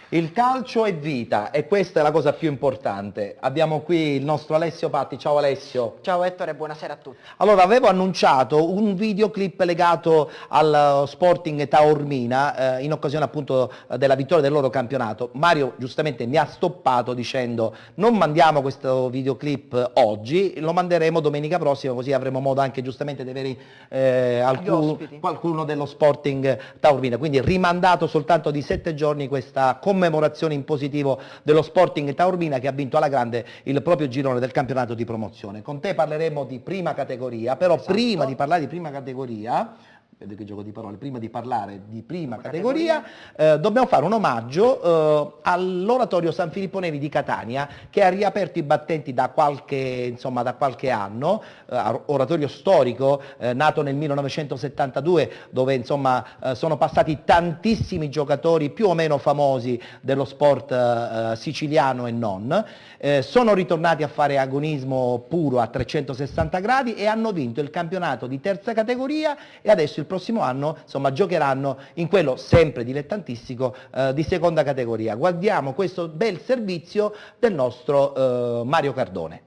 Il calcio è vita e questa è la cosa più importante. Abbiamo qui il nostro Alessio Patti. Ciao Alessio. Ciao Ettore, buonasera a tutti. Allora, avevo annunciato un videoclip legato al Sporting Taormina in occasione appunto della vittoria del loro campionato. Mario giustamente mi ha stoppato dicendo non mandiamo questo videoclip oggi, lo manderemo domenica prossima, così avremo modo anche giustamente di avere qualcuno dello Sporting Taormina. Quindi rimandato soltanto di 7 giorni questa commemorazione in positivo dello Sporting Taormina che ha vinto alla grande il proprio girone del campionato di promozione. Con te parleremo di prima categoria, però esatto. Prima di parlare di prima categoria, vedo che gioco di parole, prima di parlare di prima categoria, dobbiamo fare un omaggio all'oratorio San Filippo Neri di Catania che ha riaperto i battenti da qualche anno, oratorio storico nato nel 1972 dove insomma sono passati tantissimi giocatori più o meno famosi dello sport siciliano e non, sono ritornati a fare agonismo puro a 360 gradi e hanno vinto il campionato di terza categoria e adesso il prossimo anno insomma giocheranno in quello sempre dilettantistico di seconda categoria. Guardiamo questo bel servizio del nostro Mario Cardone.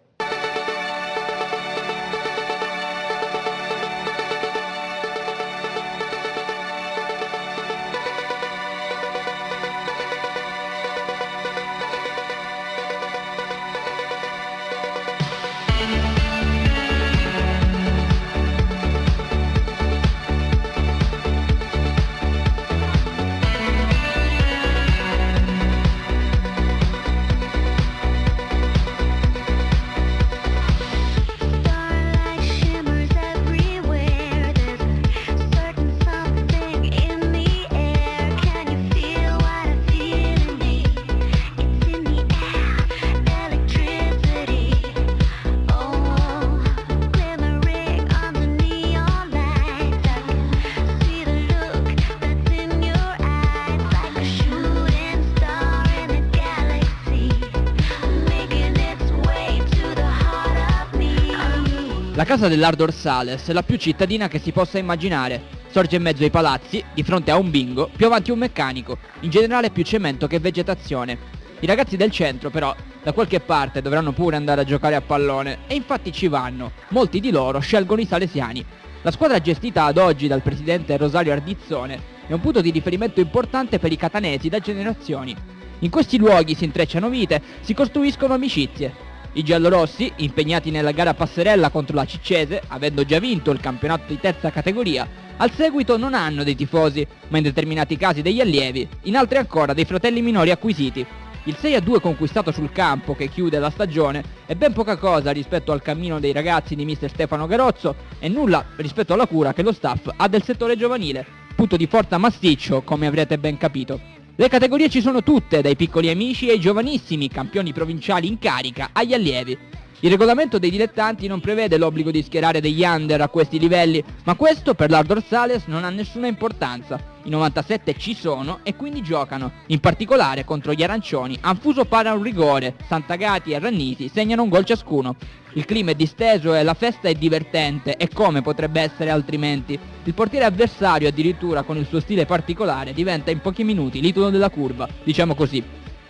La casa dell'Art Dorsales è la più cittadina che si possa immaginare. Sorge in mezzo ai palazzi, di fronte a un bingo, più avanti un meccanico, in generale più cemento che vegetazione. I ragazzi del centro però da qualche parte dovranno pure andare a giocare a pallone e infatti ci vanno. Molti di loro scelgono i salesiani. La squadra gestita ad oggi dal presidente Rosario Ardizzone è un punto di riferimento importante per i catanesi da generazioni. In questi luoghi si intrecciano vite, si costruiscono amicizie. I giallorossi, impegnati nella gara passerella contro la Ciccese, avendo già vinto il campionato di terza categoria, al seguito non hanno dei tifosi, ma in determinati casi degli allievi, in altri ancora dei fratelli minori acquisiti. Il 6-2 conquistato sul campo che chiude la stagione è ben poca cosa rispetto al cammino dei ragazzi di mister Stefano Garozzo e nulla rispetto alla cura che lo staff ha del settore giovanile, punto di forza massiccio come avrete ben capito. Le categorie ci sono tutte, dai piccoli amici ai giovanissimi campioni provinciali in carica agli allievi. Il regolamento dei dilettanti non prevede l'obbligo di schierare degli under a questi livelli, ma questo per l'Art Dorsales non ha nessuna importanza. I 97 ci sono e quindi giocano, in particolare contro gli arancioni, Anfuso para un rigore, Sant'Agati e Rannisi segnano un gol ciascuno. Il clima è disteso e la festa è divertente, e come potrebbe essere altrimenti? Il portiere avversario addirittura con il suo stile particolare diventa in pochi minuti l'idolo della curva, diciamo così.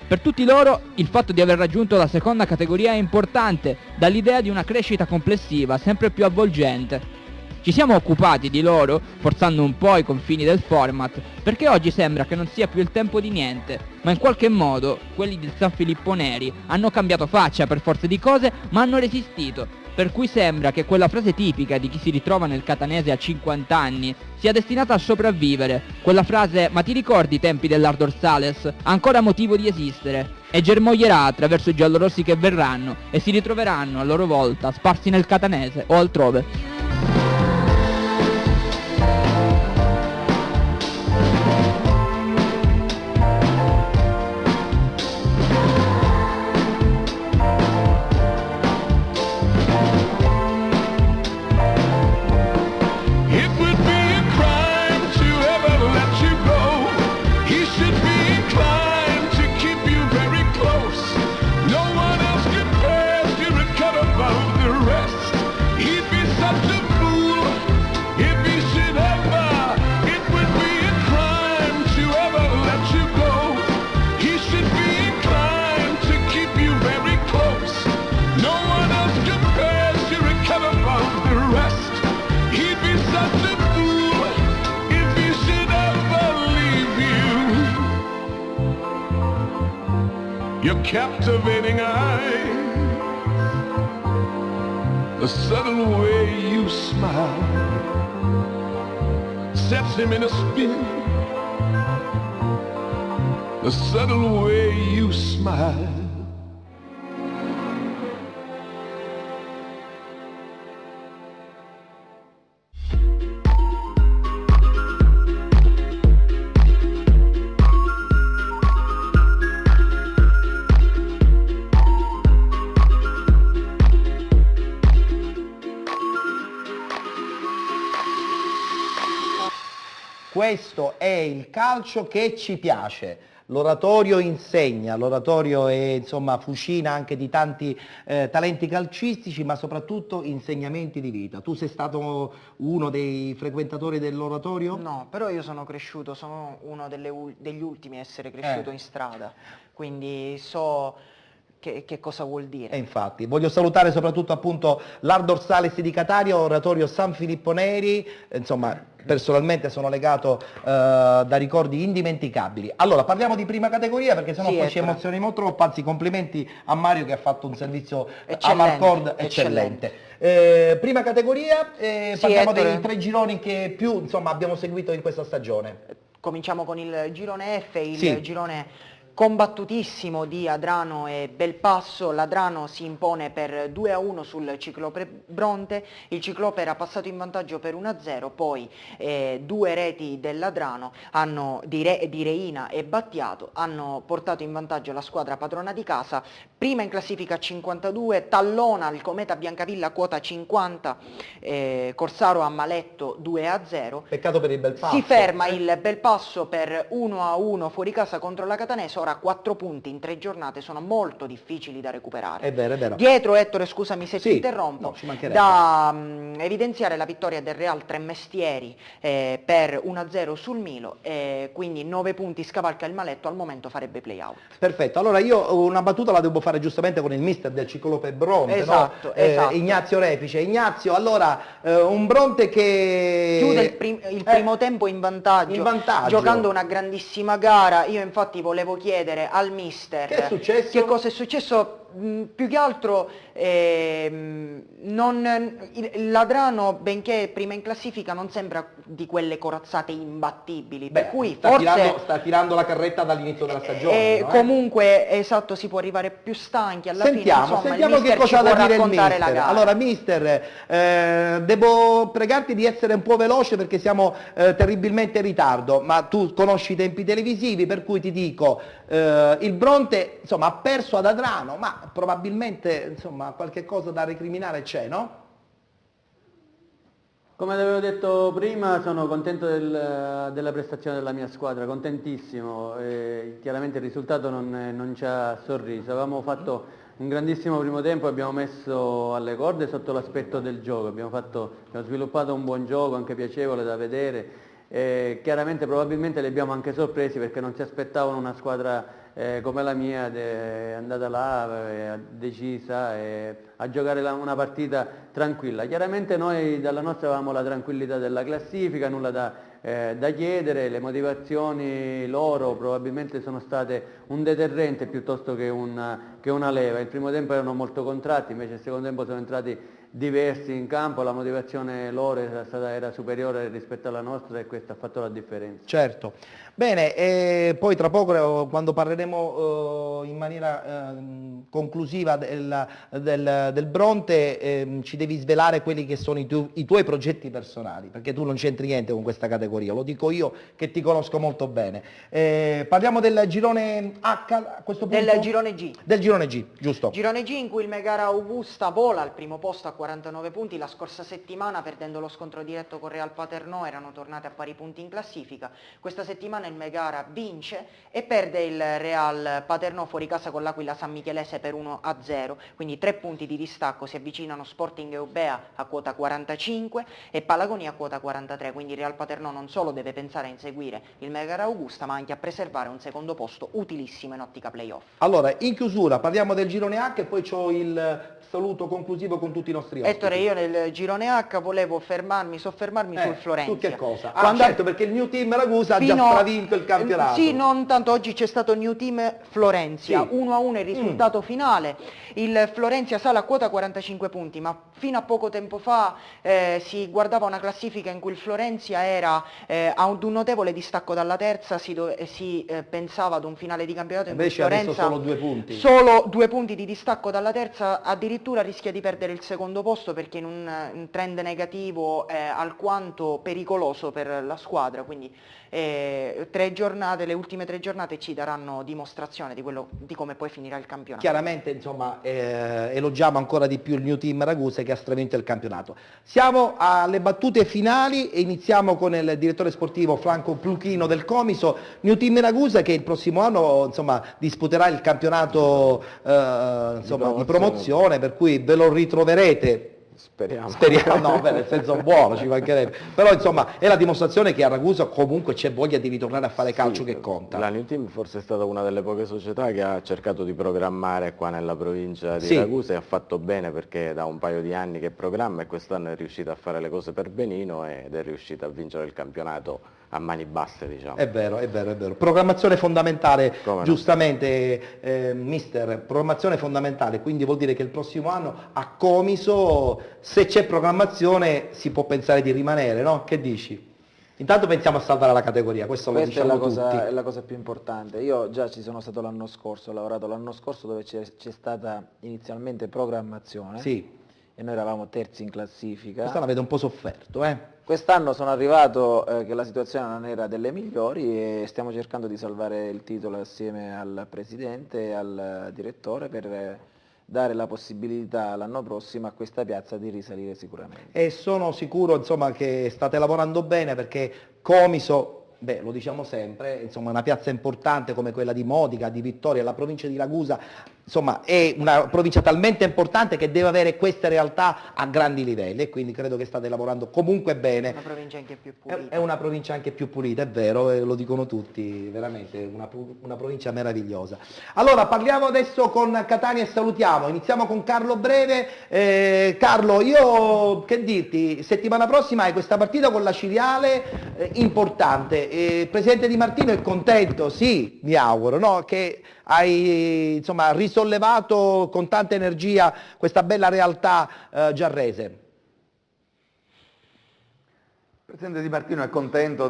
Per tutti loro il fatto di aver raggiunto la seconda categoria è importante, dall'idea di una crescita complessiva sempre più avvolgente. Ci siamo occupati di loro, forzando un po' i confini del format, perché oggi sembra che non sia più il tempo di niente, ma in qualche modo quelli di San Filippo Neri hanno cambiato faccia per forza di cose, ma hanno resistito, per cui sembra che quella frase tipica di chi si ritrova nel catanese a 50 anni sia destinata a sopravvivere, quella frase "ma ti ricordi i tempi dell'Art Dorsales?" ha ancora motivo di esistere, e germoglierà attraverso i giallorossi che verranno e si ritroveranno a loro volta sparsi nel catanese o altrove. captivating eyes, the subtle way you smile sets him in a spin. The subtle way you smile. Questo è il calcio che ci piace. L'oratorio insegna, l'oratorio è, insomma, fucina anche di tanti talenti calcistici, ma soprattutto insegnamenti di vita. Tu sei stato uno dei frequentatori dell'oratorio? No, però io sono cresciuto, sono uno degli ultimi a essere cresciuto in strada, quindi so che cosa vuol dire. E infatti, voglio salutare soprattutto appunto l'Ardor Sales di Cataria, oratorio San Filippo Neri, insomma personalmente sono legato da ricordi indimenticabili. Allora parliamo di prima categoria perché sennò Sì, poi ci Ettore. emozioniamo troppo, anzi complimenti a Mario che ha fatto un servizio a Eccellente, Marcord eccellente. Prima categoria, parliamo Ettore. dei 3 gironi che più insomma abbiamo seguito in questa stagione. Cominciamo con il girone F, il Sì. girone combattutissimo di Adrano e Belpasso. L'Adrano si impone per 2-1 sul Ciclope Bronte, il Ciclope era passato in vantaggio per 1-0, poi 2 reti dell'Adrano di Reina e Battiato hanno portato in vantaggio la squadra padrona di casa. Prima in classifica a 52, tallona il Cometa Biancavilla quota 50, Corsaro a Maletto 2-0. Peccato per il Belpasso. Si ferma il Belpasso per 1-1 fuori casa contro la Catanese. Ora 4 punti in 3 giornate sono molto difficili da recuperare. È vero, è vero. Dietro, Ettore, scusami se Sì, ti interrompo, no, ci mancherebbe. da evidenziare la vittoria del Real Tremestieri per 1-0 sul Milo, quindi 9 punti, scavalca il Maletto, al momento farebbe play-out. Perfetto, allora io una battuta la devo fare giustamente con il mister del Ciclope Bronte, Esatto, no? esatto. Ignazio Repice. Ignazio, allora un Bronte che... Chiude il primo tempo in vantaggio, giocando una grandissima gara. Io infatti volevo chiedere al mister Che è successo? che cosa è successo. Più che altro l'Adrano, benché prima in classifica, non sembra di quelle corazzate imbattibili, per cui forse sta tirando la carretta dall'inizio della stagione, no? comunque esatto, si può arrivare più stanchi alla Sentiamo, fine, insomma, sentiamo il che mister ci cosa ha da può dire il raccontare la mister. gara. Allora mister, devo pregarti di essere un po' veloce perché siamo terribilmente in ritardo, ma tu conosci i tempi televisivi, per cui ti dico, il Bronte insomma ha perso ad Adrano, ma probabilmente insomma qualche cosa da recriminare c'è, no? Come ti avevo detto prima, sono contento della prestazione della mia squadra, contentissimo. Chiaramente il risultato non ci ha sorriso. Avevamo fatto un grandissimo primo tempo e abbiamo messo alle corde sotto l'aspetto del gioco. Abbiamo sviluppato un buon gioco, anche piacevole da vedere. Chiaramente probabilmente li abbiamo anche sorpresi perché non si aspettavano una squadra come la mia, è andata là, decisa, a giocare una partita tranquilla. Chiaramente noi dalla nostra avevamo la tranquillità della classifica, nulla da chiedere, le motivazioni loro probabilmente sono state un deterrente piuttosto che una leva. Il primo tempo erano molto contratti, invece il secondo tempo sono entrati diversi in campo, la motivazione loro era superiore rispetto alla nostra e questo ha fatto la differenza. Certo. Bene, poi tra poco quando parleremo in maniera conclusiva del Bronte ci devi svelare quelli che sono i tuoi progetti personali, perché tu non c'entri niente con questa categoria, lo dico io che ti conosco molto bene. Parliamo del girone H a questo punto? Del girone G. Del girone G, giusto. Girone G in cui il Megara Augusta vola al primo posto a 49 punti, la scorsa settimana perdendo lo scontro diretto con Real Paternò erano tornate a pari punti in classifica. Questa settimana il Megara vince e perde il Real Paternò fuori casa con l'Aquila San Michelese per 1-0, quindi 3 punti di distacco, si avvicinano Sporting Eubea a quota 45 e Palagonia a quota 43, quindi il Real Paternò non solo deve pensare a inseguire il Megara Augusta ma anche a preservare un secondo posto utilissimo in ottica playoff. Allora, in chiusura Allora, parliamo del girone H e poi c'ho il saluto conclusivo con tutti i nostri ospiti. Ettore, io nel girone H volevo soffermarmi sul Florenzi. Su che cosa? Certo, perché il New Team Ragusa ha già stravinto il campionato. Sì, non tanto, oggi c'è stato New Team Florenzia, Sì. 1-1 il risultato finale, il Florenzia sale a quota 45 punti, ma fino a poco tempo fa si guardava una classifica in cui il Florenzia era a un notevole distacco dalla terza, si pensava ad un finale di campionato in cui il Invece adesso Florenza solo 2 punti. solo 2 punti di distacco dalla terza, addirittura rischia di perdere il secondo posto perché in un trend negativo alquanto pericoloso per la squadra, quindi le ultime 3 giornate ci daranno dimostrazione di come poi finirà il campionato. Chiaramente, insomma, elogiamo ancora di più il New Team Ragusa che ha stravinto il campionato. Siamo alle battute finali e iniziamo con il direttore sportivo Franco Pluchino del Comiso. New Team Ragusa che il prossimo anno, insomma, disputerà il campionato di promozione, per cui ve lo ritroverete. Speriamo. No, beh, nel senso buono, ci mancherebbe. Però insomma è la dimostrazione che a Ragusa comunque c'è voglia di ritornare a fare calcio che conta. La New Team forse è stata una delle poche società che ha cercato di programmare qua nella provincia di Sì. Ragusa e ha fatto bene perché da un paio di anni che programma e quest'anno è riuscita a fare le cose per benino ed è riuscita a vincere il campionato a mani basse, diciamo. È vero, è vero, è vero. Programmazione fondamentale, Come no. Giustamente, mister, programmazione fondamentale, quindi vuol dire che il prossimo anno a Comiso, se c'è programmazione, si può pensare di rimanere, no? Che dici? Intanto pensiamo a salvare la categoria, questo lo Questa è diciamo è tutti. la cosa più importante. Io già ci sono stato l'anno scorso, ho lavorato l'anno scorso dove c'è stata inizialmente programmazione Sì, e noi eravamo terzi in classifica. quest'anno avete un po' sofferto, eh? Quest'anno sono arrivato che la situazione non era delle migliori e stiamo cercando di salvare il titolo assieme al presidente e al direttore per dare la possibilità l'anno prossimo a questa piazza di risalire sicuramente. E sono sicuro, insomma, che state lavorando bene perché Comiso, beh, lo diciamo sempre, insomma, una piazza importante come quella di Modica, di Vittoria, la provincia di Ragusa, insomma, è una provincia talmente importante che deve avere queste realtà a grandi livelli e quindi credo che state lavorando comunque bene. Una provincia anche più pulita. È una provincia anche più pulita, è vero, lo dicono tutti, veramente una provincia meravigliosa. Allora parliamo adesso con Catania e salutiamo, iniziamo con Carlo Breve. Carlo, io che dirti, settimana prossima hai questa partita con la Ciriale importante, il presidente Di Martino è contento, sì, mi auguro, no? Che hai insomma risollevato con tanta energia questa bella realtà giarrese. Il Presidente Di Martino è contento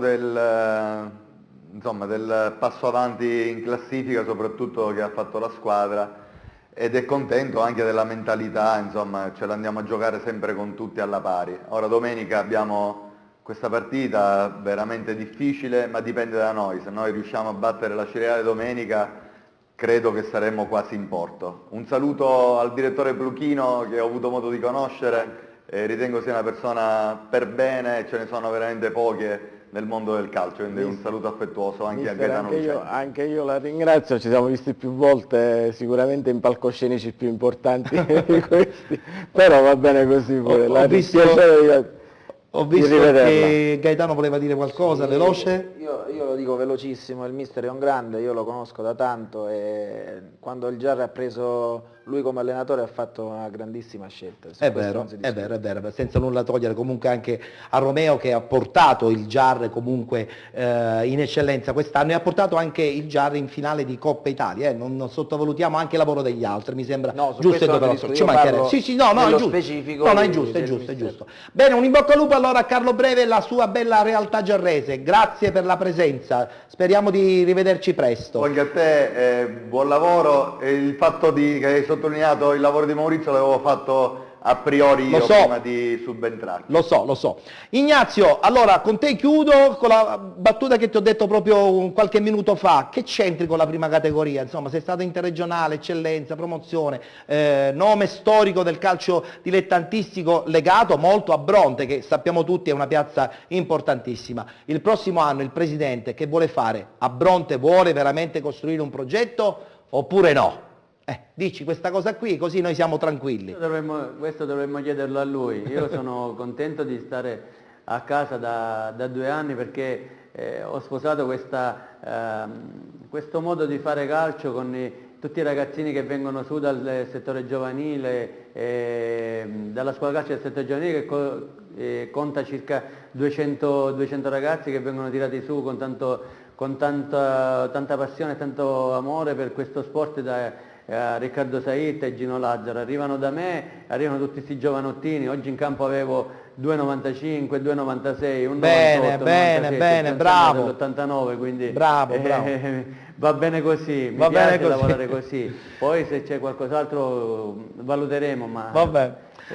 insomma, del passo avanti in classifica, soprattutto che ha fatto la squadra, ed è contento anche della mentalità, insomma, ce l'andiamo a giocare sempre con tutti alla pari. Ora domenica abbiamo questa partita veramente difficile, ma dipende da noi. Se noi riusciamo a battere la Ciriale domenica, credo che saremmo quasi in porto. Un saluto al direttore Pluchino che ho avuto modo di conoscere. Ritengo sia una persona per bene, ce ne sono veramente poche nel mondo del calcio, quindi un saluto affettuoso anche a Gaetano Lucetti. Anche io la ringrazio, ci siamo visti più volte, sicuramente in palcoscenici più importanti di questi, però va bene così pure. Ho visto che Gaetano voleva dire qualcosa, Sì, veloce? Io lo dico velocissimo, il mister è un grande, io lo conosco da tanto e quando il Giarre ha preso lui come allenatore ha fatto una grandissima scelta. È vero, è vero, senza nulla togliere comunque anche a Romeo che ha portato il Giarre comunque in eccellenza quest'anno e ha portato anche il Giarre in finale di Coppa Italia, non sottovalutiamo anche il lavoro degli altri, mi sembra No, su giusto e questo non doveroso. discuto, Ci io mancherebbe. parlo Sì, no, è nello giusto. specifico No, è del giusto, è mister. giusto. Bene, un in bocca al lupo allora a Carlo Breve e la sua bella realtà giarrese. Grazie per la presenza, speriamo di rivederci presto. Anche a te buon lavoro, e il fatto che hai sottolineato il lavoro di Maurizio l'avevo fatto a priori io prima di subentrare. Lo so. Ignazio, allora con te chiudo con la battuta che ti ho detto proprio qualche minuto fa. Che c'entri con la prima categoria? Insomma, sei stato interregionale, eccellenza, promozione, nome storico del calcio dilettantistico legato molto a Bronte, che sappiamo tutti è una piazza importantissima. Il prossimo anno il presidente che vuole fare? A Bronte vuole veramente costruire un progetto oppure no? Dici questa cosa qui, così noi siamo tranquilli. Questo dovremmo chiederlo a lui. Io sono contento di stare a casa da 2 anni perché ho sposato questo modo di fare calcio con tutti i ragazzini che vengono su dal settore giovanile, dalla scuola calcio del settore giovanile che conta circa 200 ragazzi che vengono tirati su con tanta passione e tanto amore per questo sport da Riccardo Saitta e Gino Lazzaro. Arrivano da me, arrivano tutti questi giovanottini, oggi in campo avevo 2,95, 2,96, un 98, bene, bravo. dell'89, quindi Bravo. va bene così, mi piace lavorare così. Poi se c'è qualcos'altro valuteremo, ma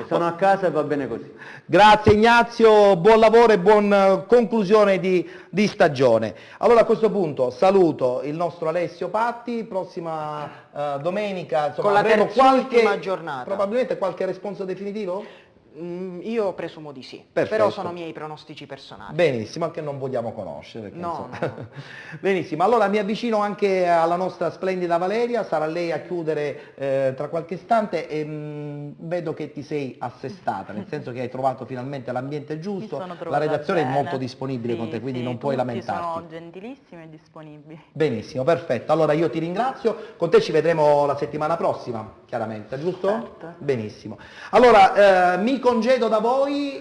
sono a casa e va bene così. Grazie Ignazio, buon lavoro e buona conclusione di stagione. Allora a questo punto saluto il nostro Alessio Patti, prossima domenica, insomma, Con la avremo terz'ultima giornata. probabilmente qualche responso definitivo? Io presumo di sì, Perfetto. però sono miei pronostici personali. Benissimo, anche non vogliamo conoscere. perché, No, insomma. no. Benissimo, allora mi avvicino anche alla nostra splendida Valeria, sarà lei a chiudere tra qualche istante e vedo che ti sei assestata, nel senso che hai trovato finalmente l'ambiente giusto, la redazione è molto disponibile con te, quindi non puoi lamentarti. Sono gentilissimi e disponibili. Benissimo, perfetto, allora io ti ringrazio, con te ci vedremo la settimana prossima, chiaramente, giusto? Certo. Benissimo. Allora, mi congedo da voi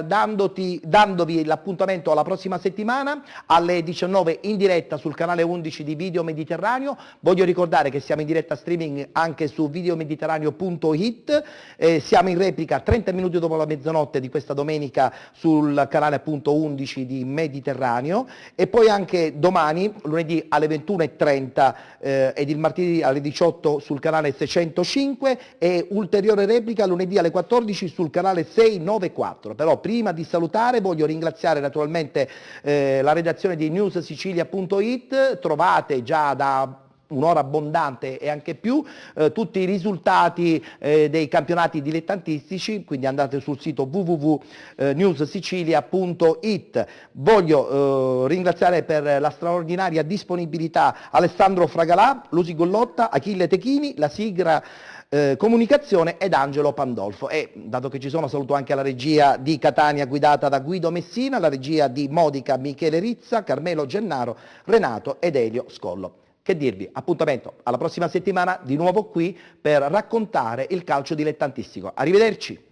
dandovi l'appuntamento alla prossima settimana alle 19 in diretta sul canale 11 di Video Mediterraneo. Voglio ricordare che siamo in diretta streaming anche su videomediterraneo.it, siamo in replica 30 minuti dopo la mezzanotte di questa domenica sul canale appunto 11 di Mediterraneo e poi anche domani, lunedì alle 21:30 ed il martedì alle 18 sul canale 605 e ulteriore replica lunedì alle 14 sul canale 694. Però prima di salutare voglio ringraziare naturalmente la redazione di newssicilia.it, trovate già da un'ora abbondante e anche più tutti i risultati dei campionati dilettantistici, quindi andate sul sito www.newssicilia.it. Voglio ringraziare per la straordinaria disponibilità Alessandro Fragalà, Lusi Gollotta, Achille Techini, la sigla comunicazione ed Angelo Pandolfo e dato che ci sono saluto anche la regia di Catania guidata da Guido Messina, la regia di Modica Michele Rizza, Carmelo Gennaro, Renato ed Elio Scollo. Che dirvi, appuntamento alla prossima settimana di nuovo qui per raccontare il calcio dilettantistico. Arrivederci!